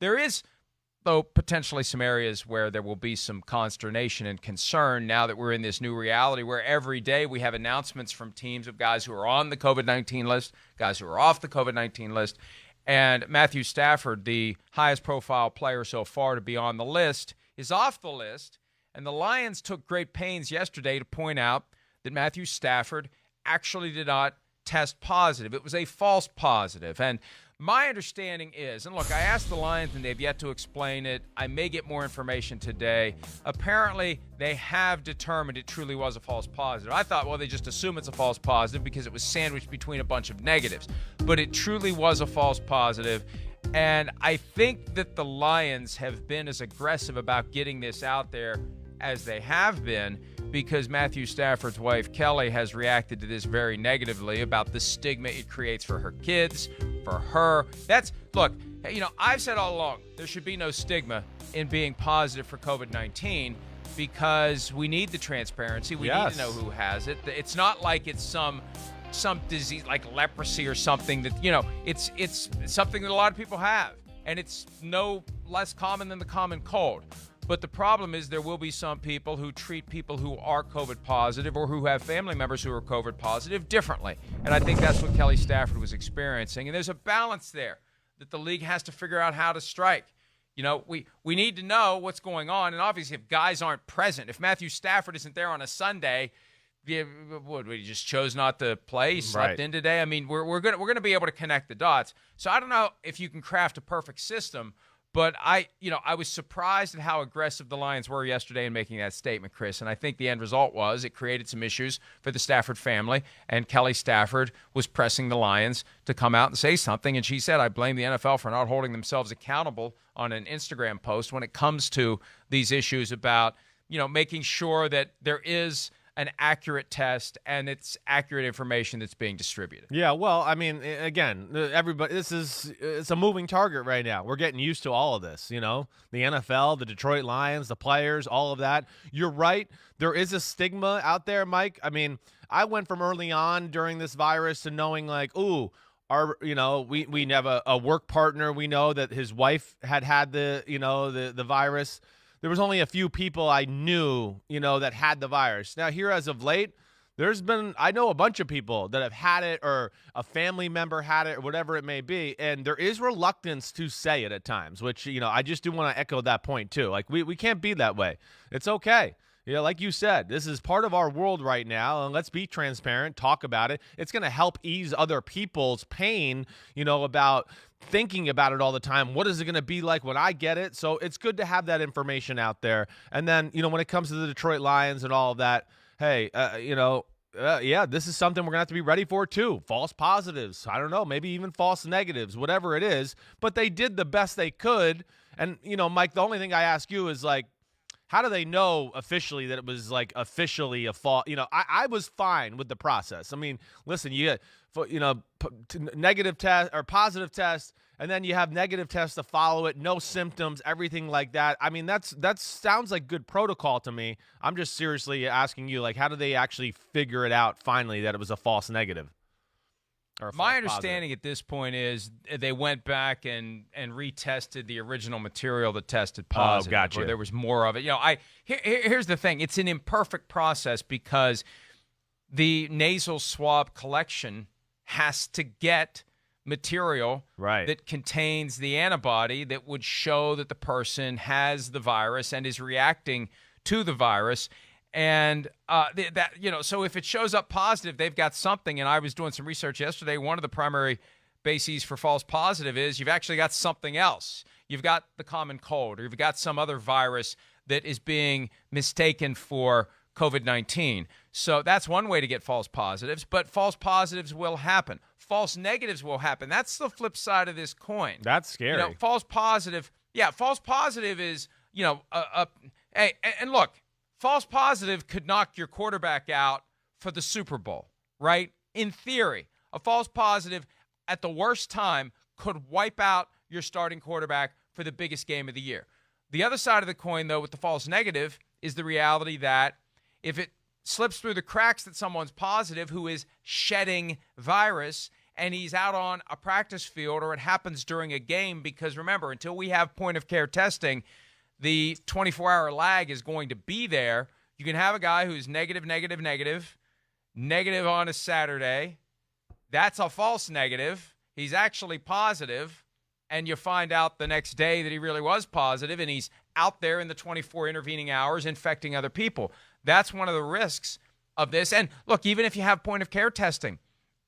There is, though, potentially some areas where there will be some consternation and concern now that we're in this new reality where every day we have announcements from teams of guys who are on the COVID-19 list, guys who are off the COVID-19 list. And Matthew Stafford, the highest profile player so far to be on the list, is off the list. And the Lions took great pains yesterday to point out that Matthew Stafford actually did not test positive. It was a false positive. And my understanding is, and look, I asked the Lions and they've yet to explain it. I may get more information today. Apparently, they have determined it truly was a false positive. I thought, well, they just assume it's a false positive because it was sandwiched between a bunch of negatives. But it truly was a false positive. And I think that the Lions have been as aggressive about getting this out there as they have been because Matthew Stafford's wife, Kelly, has reacted to this very negatively about the stigma it creates for her kids, for her. Look, I've said all along, there should be no stigma in being positive for COVID-19 because we need the transparency. We need to know who has it. It's not like it's some disease like leprosy or something that, it's something that a lot of people have. And it's no less common than the common cold. But the problem is there will be some people who treat people who are COVID positive or who have family members who are COVID positive differently. And I think that's what Kelly Stafford was experiencing. And there's a balance there that the league has to figure out how to strike. We need to know what's going on. And obviously, if guys aren't present, if Matthew Stafford isn't there on a Sunday, we just chose not to play. He slept in today. I mean, we're gonna be able to connect the dots. So I don't know if you can craft a perfect system. But I was surprised at how aggressive the Lions were yesterday in making that statement, Chris. And I think the end result was it created some issues for the Stafford family. And Kelly Stafford was pressing the Lions to come out and say something. And she said, I blame the NFL for not holding themselves accountable on an Instagram post when it comes to these issues about, making sure that there is an accurate test and it's accurate information that's being distributed. Yeah, well, I mean, again, everybody, it's a moving target right now. We're getting used to all of this, the NFL, the Detroit Lions, the players, all of that. You're right. There is a stigma out there, Mike. I mean, I went from early on during this virus to knowing we have a work partner. We know that his wife had the virus. There was only a few people I knew, that had the virus. Now, here as of late, I know a bunch of people that have had it or a family member had it or whatever it may be, and there is reluctance to say it at times, which, I just do want to echo that point too. Like, we can't be that way. It's okay. Like you said, this is part of our world right now, and let's be transparent, talk about it. It's going to help ease other people's pain, about thinking about it all the time. What is it going to be like when I get it? So it's good to have that information out there. And then, when it comes to the Detroit Lions and all of that, hey, this is something we're going to have to be ready for too. False positives. I don't know, maybe even false negatives, whatever it is. But they did the best they could. And, Mike, the only thing I ask you is how do they know officially that it was officially a fault? I was fine with the process. I mean, listen, you get, negative test or positive test, and then you have negative tests to follow it, no symptoms, everything like that. I mean, that sounds like good protocol to me. I'm just seriously asking you, how do they actually figure it out finally that it was a false negative? My understanding at this point is they went back and retested the original material that tested positive. Oh, gotcha. Or there was more of it. Here's the thing. It's an imperfect process because the nasal swab collection has to get material that contains the antibody that would show that the person has the virus and is reacting to the virus. And so if it shows up positive, they've got something. And I was doing some research yesterday. One of the primary bases for false positive is you've actually got something else. You've got the common cold, or you've got some other virus that is being mistaken for COVID-19. So that's one way to get false positives, but false positives will happen. False negatives will happen. That's the flip side of this coin. That's scary. False positive is, hey, and look, false positive could knock your quarterback out for the Super Bowl, right? In theory, a false positive at the worst time could wipe out your starting quarterback for the biggest game of the year. The other side of the coin, though, with the false negative is the reality that if it slips through the cracks that someone's positive who is shedding virus and he's out on a practice field or it happens during a game, because remember, until we have point-of-care testing, the 24-hour lag is going to be there. You can have a guy who's negative on a Saturday. That's a false negative. He's actually positive, and you find out the next day that he really was positive, and he's out there in the 24 intervening hours infecting other people. That's one of the risks of this. And look, even if you have point-of-care testing,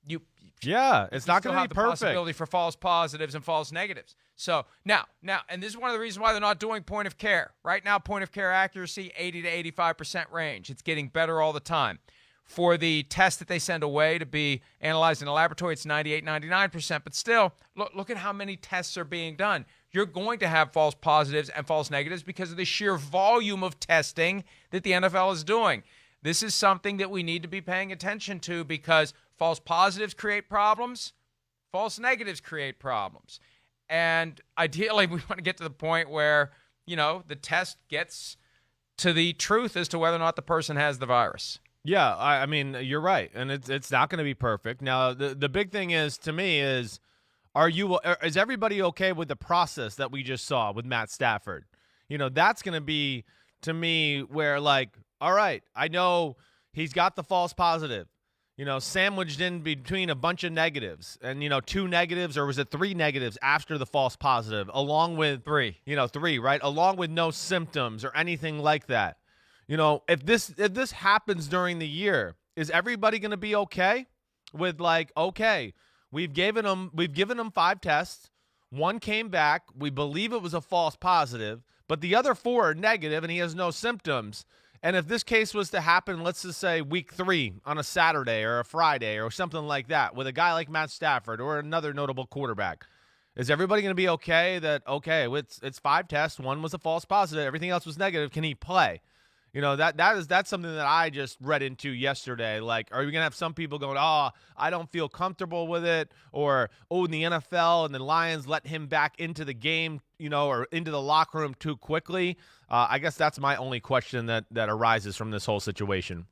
it's not going to be the perfect. Possibility for false positives and false negatives. So now, and this is one of the reasons why they're not doing point-of-care. Right now, point-of-care accuracy, 80 to 85% range. It's getting better all the time. For the test that they send away to be analyzed in a laboratory, it's 98, 99%. But still, look at how many tests are being done. You're going to have false positives and false negatives because of the sheer volume of testing that the NFL is doing. This is something that we need to be paying attention to, because false positives create problems, false negatives create problems. And ideally, we want to get to the point where, the test gets to the truth as to whether or not the person has the virus. Yeah, I mean, you're right, and it's not going to be perfect. Now, the big thing is, to me, is everybody okay with the process that we just saw with Matt Stafford? That's going to be, to me, where, like, all right, I know he's got the false positive, sandwiched in between a bunch of negatives, and, 2 negatives, or was it 3 negatives after the false positive, along with 3, right? Along with no symptoms or anything like that. If this happens during the year, is everybody going to be okay with, like, okay, we've given them 5 tests, 1 came back, we believe it was a false positive, but the other 4 are negative and he has no symptoms. And if this case was to happen, let's just say week 3 on a Saturday or a Friday or something like that with a guy like Matt Stafford or another notable quarterback, is everybody going to be okay that, okay, it's 5 tests, 1 was a false positive, everything else was negative, can he play? That's something that I just read into yesterday. Like, are we going to have some people going, oh, I don't feel comfortable with it, or, oh, in the NFL and the Lions let him back into the game, or into the locker room too quickly? I guess that's my only question that arises from this whole situation.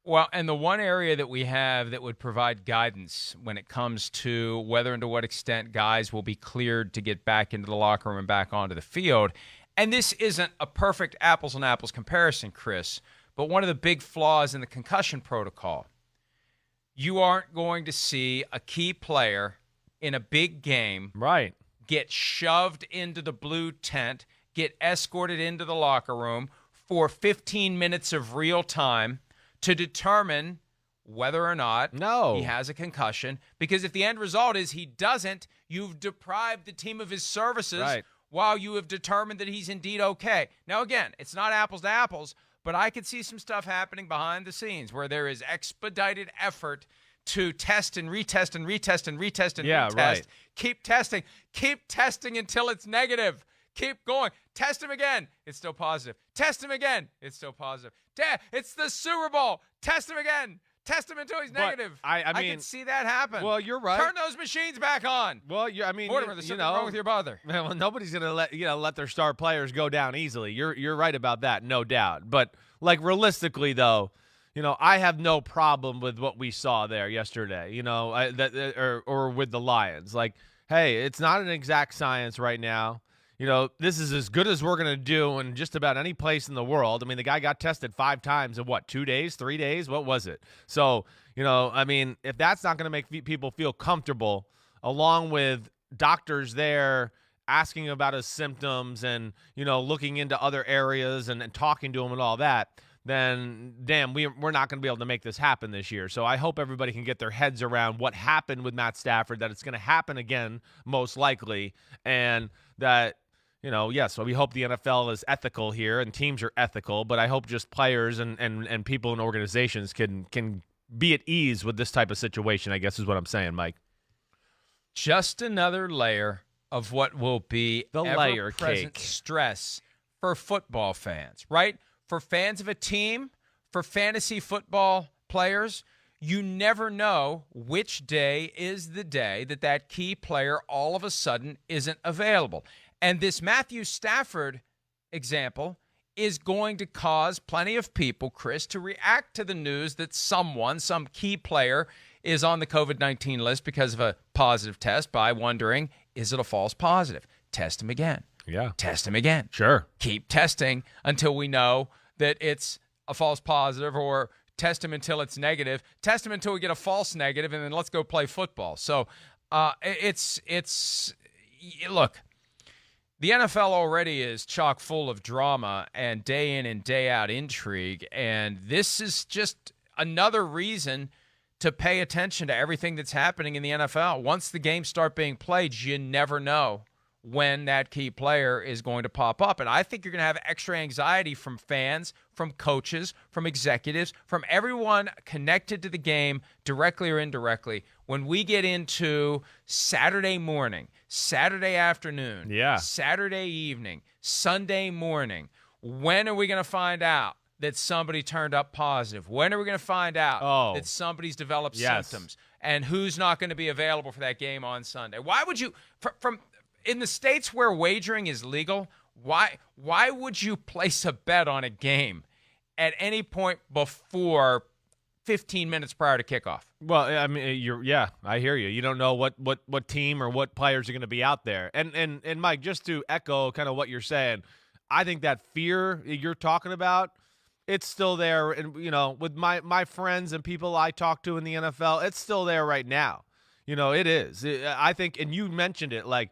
Well, and the one area that we have that would provide guidance when it comes to whether and to what extent guys will be cleared to get back into the locker room and back onto the field. And this isn't a perfect apples and apples comparison, Chris, but one of the big flaws in the concussion protocol, you aren't going to see a key player in a big game get shoved into the blue tent, get escorted into the locker room for 15 minutes of real time to determine whether or not he has a concussion. Because if the end result is he doesn't, you've deprived the team of his services while you have determined that he's indeed okay. Now, again, it's not apples to apples, but I could see some stuff happening behind the scenes where there is expedited effort to test and retest and retest and retest and retest. Right. Keep testing until it's negative. Keep going. Test him again. It's still positive. Test him again. It's still positive. It's the Super Bowl. Test him again. Test him until he's negative. I can see that happen. Well, you're right. Turn those machines back on. Well, Mortimer, there's something wrong with your brother. Well, nobody's gonna let their star players go down easily. You're right about that, no doubt. But, like, realistically, though, I have no problem with what we saw there yesterday. Or with the Lions. Like, hey, it's not an exact science right now. This is as good as we're going to do in just about any place in the world. I mean, the guy got tested 5 times in 2 days, 3 days? What was it? So, if that's not going to make people feel comfortable, along with doctors there asking about his symptoms and, looking into other areas and talking to him and all that, then, damn, we're not going to be able to make this happen this year. So I hope everybody can get their heads around what happened with Matt Stafford, that it's going to happen again, most likely, and that, yes, so we hope the NFL is ethical here and teams are ethical, but I hope just players and people and organizations can be at ease with this type of situation, I guess is what I'm saying, Mike. Just another layer of what will be the layer ever-present cake stress for football fans, right? For fans of a team, for fantasy football players, you never know which day is the day that key player all of a sudden isn't available. And this Matthew Stafford example is going to cause plenty of people, Chris, to react to the news that some key player is on the COVID-19 list because of a positive test by wondering, is it a false positive? Test him again. Yeah. Test him again. Sure. Keep testing until we know that it's a false positive, or test him until it's negative. Test him until we get a false negative, and then let's go play football. So look, the NFL already is chock full of drama and day in and day out intrigue, and this is just another reason to pay attention to everything that's happening in the NFL. Once the games start being played, you never know when that key player is going to pop up. And I think you're going to have extra anxiety from fans, from coaches, from executives, from everyone connected to the game, directly or indirectly, when we get into Saturday morning, Saturday afternoon, Saturday evening, Sunday morning. When are we going to find out that somebody turned up positive? When are we going to find out that somebody's developed symptoms? And who's not going to be available for that game on Sunday? Why would you, from in the states where wagering is legal, why would you place a bet on a game at any point before 15 minutes prior to kickoff? Well, I mean, I hear you. You don't know what team or what players are going to be out there. And Mike, just to echo kind of what you're saying, I think that fear you're talking about, it's still there. And, with my friends and people I talk to in the NFL, it's still there right now. It is. I think, and you mentioned it, like,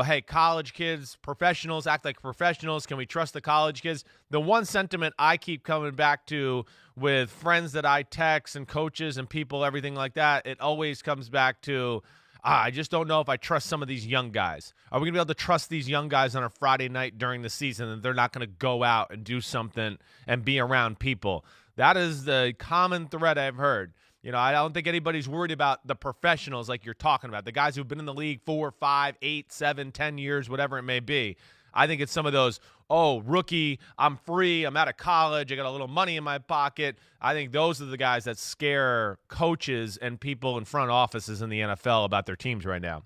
hey, college kids, professionals act like professionals. Can we trust the college kids? The one sentiment I keep coming back to with friends that I text and coaches and people, everything like that, it always comes back to, I just don't know if I trust some of these young guys. Are we going to be able to trust these young guys on a Friday night during the season and they're not going to go out and do something and be around people? That is the common thread I've heard. I don't think anybody's worried about the professionals like you're talking about, the guys who've been in the league 4, 5, 8, 7, 10 years, whatever it may be. I think it's some of those, rookie, I'm free, I'm out of college, I got a little money in my pocket. I think those are the guys that scare coaches and people in front offices in the NFL about their teams right now.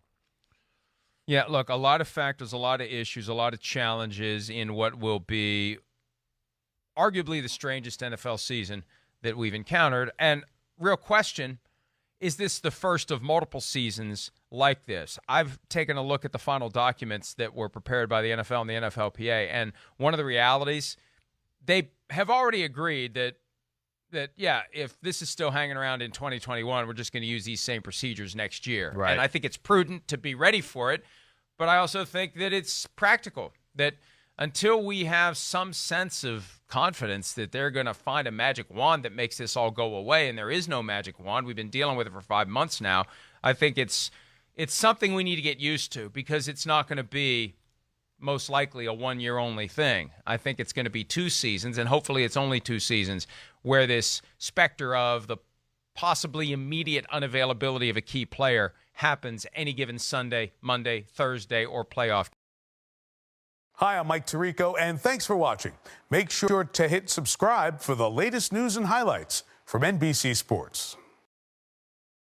Yeah, look, a lot of factors, a lot of issues, a lot of challenges in what will be arguably the strangest NFL season that we've encountered. And real question, is this the first of multiple seasons like this? I've taken a look at the final documents that were prepared by the NFL and the NFLPA, and one of the realities, they have already agreed that if this is still hanging around in 2021, we're just going to use these same procedures next year. Right. And I think it's prudent to be ready for it, but I also think that it's practical, that until we have some sense of confidence that they're going to find a magic wand that makes this all go away, and there is no magic wand. We've been dealing with it for 5 months now. I think it's something we need to get used to, because it's not going to be most likely a one-year only thing. I think it's going to be 2 seasons, and hopefully it's only 2 seasons, where this specter of the possibly immediate unavailability of a key player happens any given Sunday, Monday, Thursday, or playoff. Hi, I'm Mike Tirico, and thanks for watching. Make sure to hit subscribe for the latest news and highlights from NBC Sports.